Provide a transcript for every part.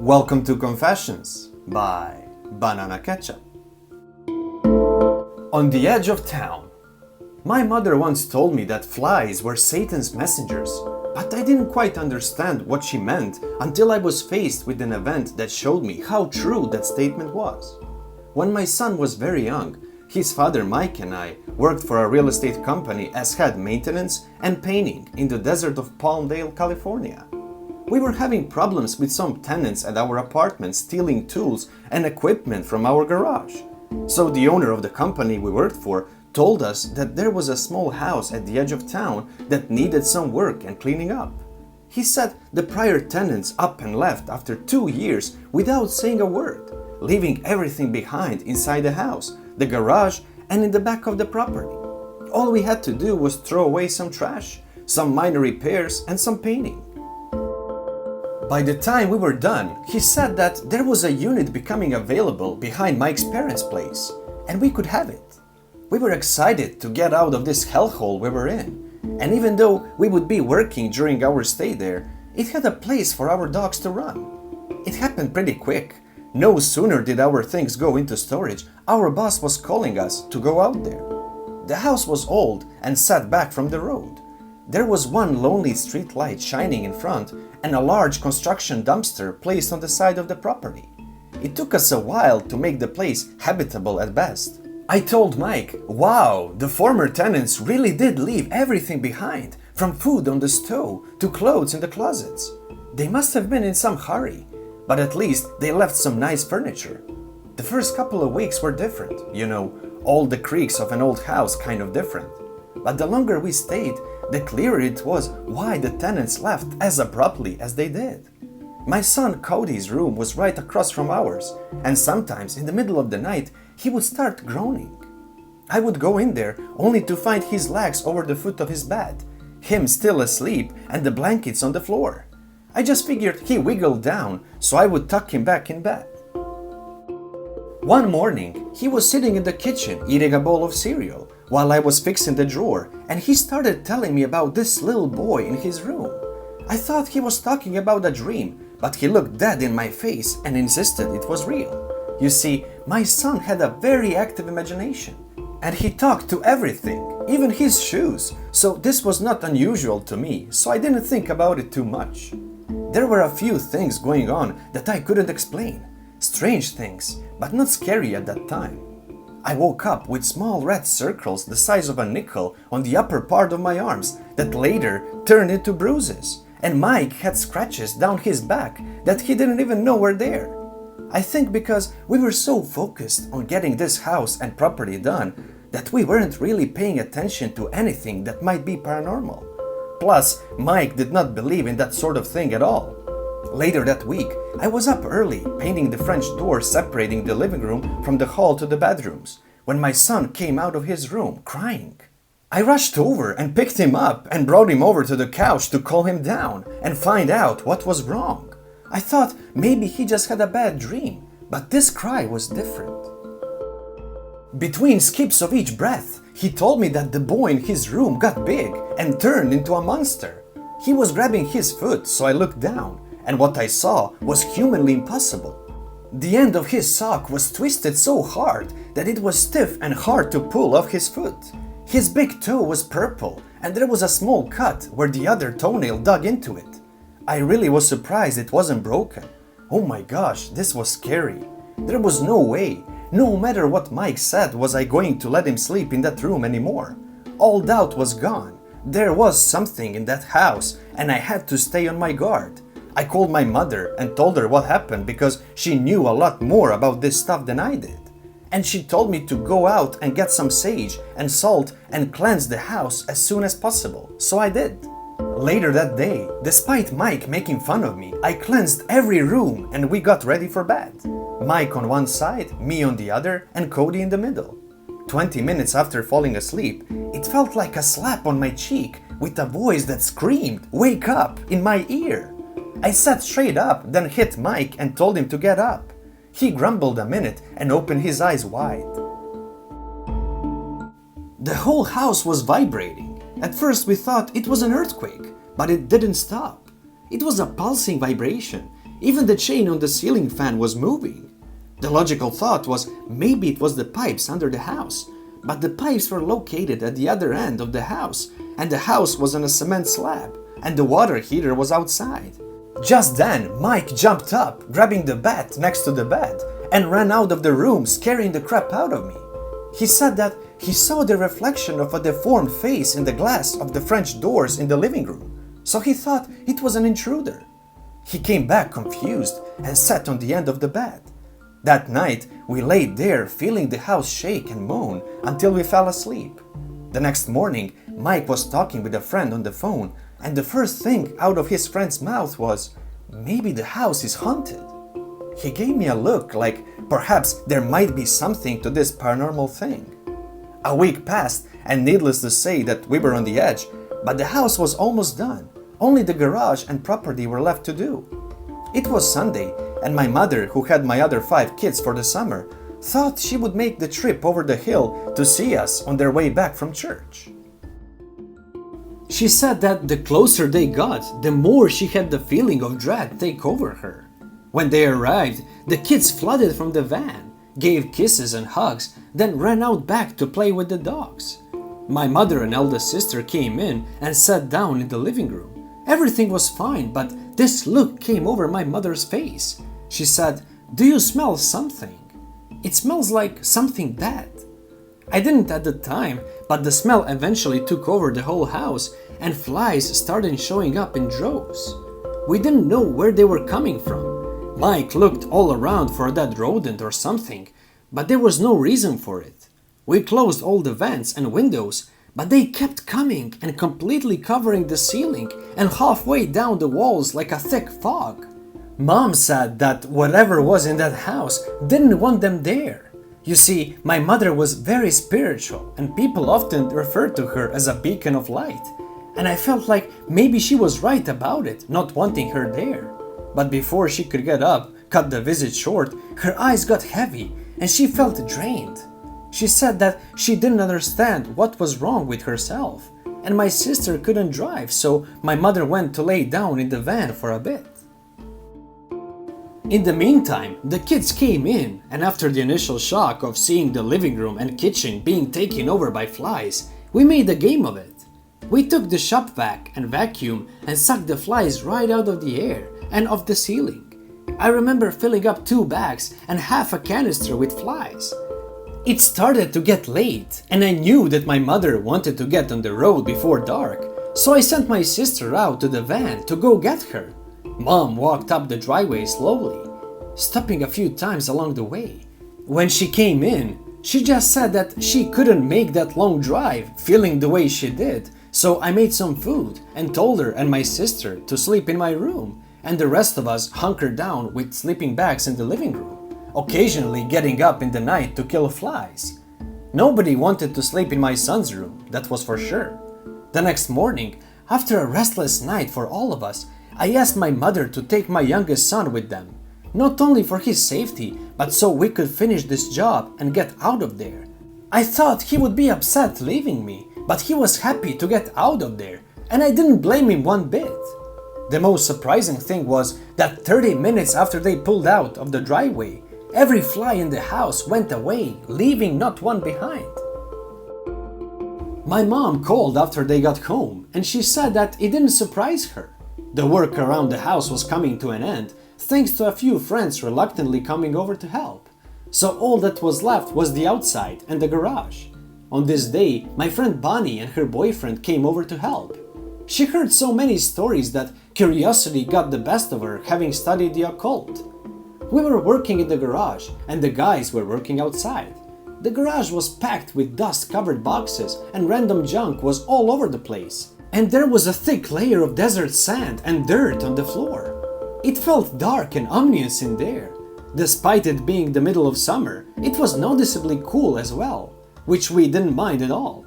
Welcome to Confessions by Banana Ketchup. On the edge of town. My mother once told me that flies were Satan's messengers, but I didn't quite understand what she meant until I was faced with an event that showed me how true that statement was. When my son was very young, his father Mike and I worked for a real estate company as head maintenance and painting in the desert of Palmdale, California. We were having problems with some tenants at our apartment stealing tools and equipment from our garage. So the owner of the company we worked for told us that there was a small house at the edge of town that needed some work and cleaning up. He said the prior tenants up and left after 2 years without saying a word, leaving everything behind inside the house, the garage, and in the back of the property. All we had to do was throw away some trash, some minor repairs, and some painting. By the time we were done, he said that there was a unit becoming available behind Mike's parents' place, and we could have it. We were excited to get out of this hellhole we were in, and even though we would be working during our stay there, it had a place for our dogs to run. It happened pretty quick. No sooner did our things go into storage, our boss was calling us to go out there. The house was old and set back from the road. There was one lonely street light shining in front and a large construction dumpster placed on the side of the property. It took us a while to make the place habitable at best. I told Mike, wow, the former tenants really did leave everything behind, from food on the stove to clothes in the closets. They must have been in some hurry, but at least they left some nice furniture. The first couple of weeks were different, all the creaks of an old house kind of different. But the longer we stayed, the clearer it was why the tenants left as abruptly as they did. My son Cody's room was right across from ours, and sometimes in the middle of the night he would start groaning. I would go in there only to find his legs over the foot of his bed, him still asleep and the blankets on the floor. I just figured he wiggled down, so I would tuck him back in bed. One morning, he was sitting in the kitchen eating a bowl of cereal while I was fixing the drawer, and he started telling me about this little boy in his room. I thought he was talking about a dream, but he looked dead in my face and insisted it was real. You see, my son had a very active imagination, and he talked to everything, even his shoes, so this was not unusual to me, so I didn't think about it too much. There were a few things going on that I couldn't explain. Strange things, but not scary at that time. I woke up with small red circles the size of a nickel on the upper part of my arms that later turned into bruises, and Mike had scratches down his back that he didn't even know were there. I think because we were so focused on getting this house and property done that we weren't really paying attention to anything that might be paranormal. Plus, Mike did not believe in that sort of thing at all. Later that week, I was up early painting the French door separating the living room from the hall to the bedrooms when my son came out of his room crying. I rushed over and picked him up and brought him over to the couch to calm him down and find out what was wrong. I thought maybe he just had a bad dream, but this cry was different. Between skips of each breath, he told me that the boy in his room got big and turned into a monster. He was grabbing his foot, so I looked down, and what I saw was humanly impossible. The end of his sock was twisted so hard that it was stiff and hard to pull off his foot. His big toe was purple, and there was a small cut where the other toenail dug into it. I really was surprised it wasn't broken. Oh my gosh, this was scary. There was no way, no matter what Mike said, was I going to let him sleep in that room anymore. All doubt was gone. There was something in that house, and I had to stay on my guard. I called my mother and told her what happened because she knew a lot more about this stuff than I did. And she told me to go out and get some sage and salt and cleanse the house as soon as possible, so I did. Later that day, despite Mike making fun of me, I cleansed every room and we got ready for bed. Mike on one side, me on the other, and Cody in the middle. 20 minutes after falling asleep, it felt like a slap on my cheek with a voice that screamed, "Wake up!" in my ear. I sat straight up, then hit Mike and told him to get up. He grumbled a minute and opened his eyes wide. The whole house was vibrating. At first we thought it was an earthquake, but it didn't stop. It was a pulsing vibration. Even the chain on the ceiling fan was moving. The logical thought was maybe it was the pipes under the house, but the pipes were located at the other end of the house, and the house was on a cement slab, and the water heater was outside. Just then, Mike jumped up, grabbing the bat next to the bed, and ran out of the room, scaring the crap out of me. He said that he saw the reflection of a deformed face in the glass of the French doors in the living room, so he thought it was an intruder. He came back confused and sat on the end of the bed. That night, we laid there feeling the house shake and moan until we fell asleep. The next morning, Mike was talking with a friend on the phone, and the first thing out of his friend's mouth was, "Maybe the house is haunted." He gave me a look like perhaps there might be something to this paranormal thing. A week passed, and needless to say that we were on the edge, but the house was almost done. Only the garage and property were left to do. It was Sunday, and my mother, who had my other 5 kids for the summer, thought she would make the trip over the hill to see us on their way back from church. She said that the closer they got, the more she had the feeling of dread take over her. When they arrived, the kids flooded from the van, gave kisses and hugs, then ran out back to play with the dogs. My mother and eldest sister came in and sat down in the living room. Everything was fine, but this look came over my mother's face. She said, "Do you smell something? It smells like something bad." I didn't at the time, but the smell eventually took over the whole house and flies started showing up in droves. We didn't know where they were coming from. Mike looked all around for a dead rodent or something, but there was no reason for it. We closed all the vents and windows, but they kept coming and completely covering the ceiling and halfway down the walls like a thick fog. Mom said that whatever was in that house didn't want them there. You see, my mother was very spiritual, and people often referred to her as a beacon of light, and I felt like maybe she was right about it, not wanting her there. But before she could get up, cut the visit short, her eyes got heavy and she felt drained. She said that she didn't understand what was wrong with herself, and my sister couldn't drive, so my mother went to lay down in the van for a bit. In the meantime, the kids came in, and after the initial shock of seeing the living room and kitchen being taken over by flies, we made a game of it. We took the shop vac and vacuum and sucked the flies right out of the air and off the ceiling. I remember filling up 2 bags and half a canister with flies. It started to get late, and I knew that my mother wanted to get on the road before dark, so I sent my sister out to the van to go get her. Mom walked up the driveway slowly, stopping a few times along the way. When she came in, she just said that she couldn't make that long drive feeling the way she did, so I made some food and told her and my sister to sleep in my room, and the rest of us hunkered down with sleeping bags in the living room, occasionally getting up in the night to kill flies. Nobody wanted to sleep in my son's room, that was for sure. The next morning, after a restless night for all of us, I asked my mother to take my youngest son with them, not only for his safety, but so we could finish this job and get out of there. I thought he would be upset leaving me, but he was happy to get out of there, and I didn't blame him one bit. The most surprising thing was that 30 minutes after they pulled out of the driveway, every fly in the house went away, leaving not one behind. My mom called after they got home, and she said that it didn't surprise her. The work around the house was coming to an end, thanks to a few friends reluctantly coming over to help. So all that was left was the outside and the garage. On this day, my friend Bonnie and her boyfriend came over to help. She heard so many stories that curiosity got the best of her, having studied the occult. We were working in the garage, and the guys were working outside. The garage was packed with dust-covered boxes, and random junk was all over the place. And there was a thick layer of desert sand and dirt on the floor. It felt dark and ominous in there. Despite it being the middle of summer, it was noticeably cool as well, which we didn't mind at all.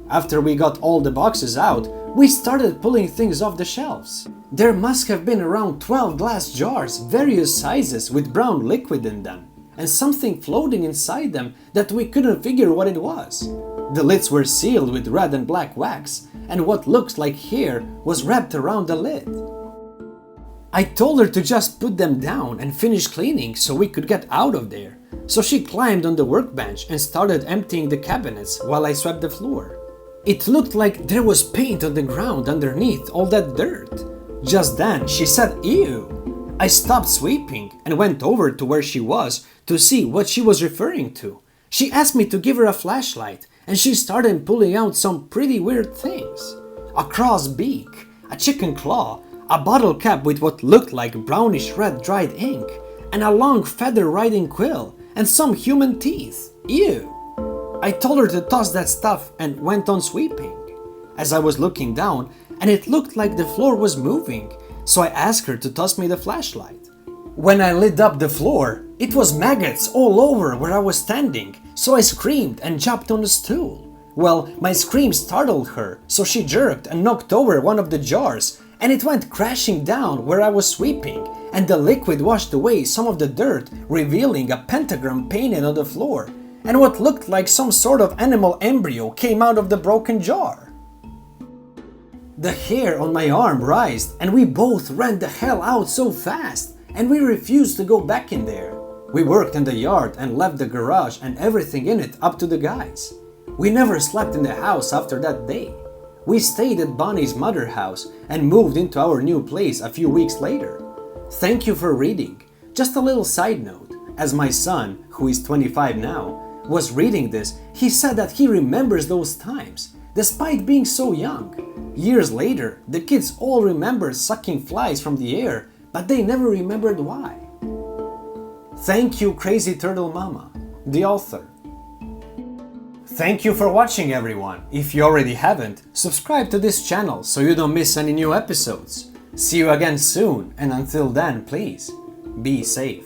After we got all the boxes out, we started pulling things off the shelves. There must have been around 12 glass jars, various sizes, with brown liquid in them, and something floating inside them that we couldn't figure what it was. The lids were sealed with red and black wax, and what looked like hair was wrapped around the lid. I told her to just put them down and finish cleaning so we could get out of there. So she climbed on the workbench and started emptying the cabinets while I swept the floor. It looked like there was paint on the ground underneath all that dirt. Just then she said, "Ew." I stopped sweeping and went over to where she was to see what she was referring to. She asked me to give her a flashlight and she started pulling out some pretty weird things. A crow's beak, a chicken claw, a bottle cap with what looked like brownish red dried ink, and a long feather riding quill, and some human teeth. Ew! I told her to toss that stuff and went on sweeping. As I was looking down, and it looked like the floor was moving, so I asked her to toss me the flashlight. When I lit up the floor, it was maggots all over where I was standing, so I screamed and jumped on the stool. Well, my scream startled her, so she jerked and knocked over one of the jars, and it went crashing down where I was sweeping, and the liquid washed away some of the dirt, revealing a pentagram painted on the floor, and what looked like some sort of animal embryo came out of the broken jar. The hair on my arm rised, and we both ran the hell out so fast, and we refused to go back in there. We worked in the yard and left the garage and everything in it up to the guys. We never slept in the house after that day. We stayed at Bonnie's mother house and moved into our new place a few weeks later. Thank you for reading. Just a little side note, as my son, who is 25 now, was reading this, he said that he remembers those times, despite being so young. Years later, the kids all remember sucking flies from the air, but they never remembered why. Thank you, Crazyturtlemama, the author. Thank you for watching, everyone. If you already haven't, subscribe to this channel so you don't miss any new episodes. See you again soon, and until then, please, be safe.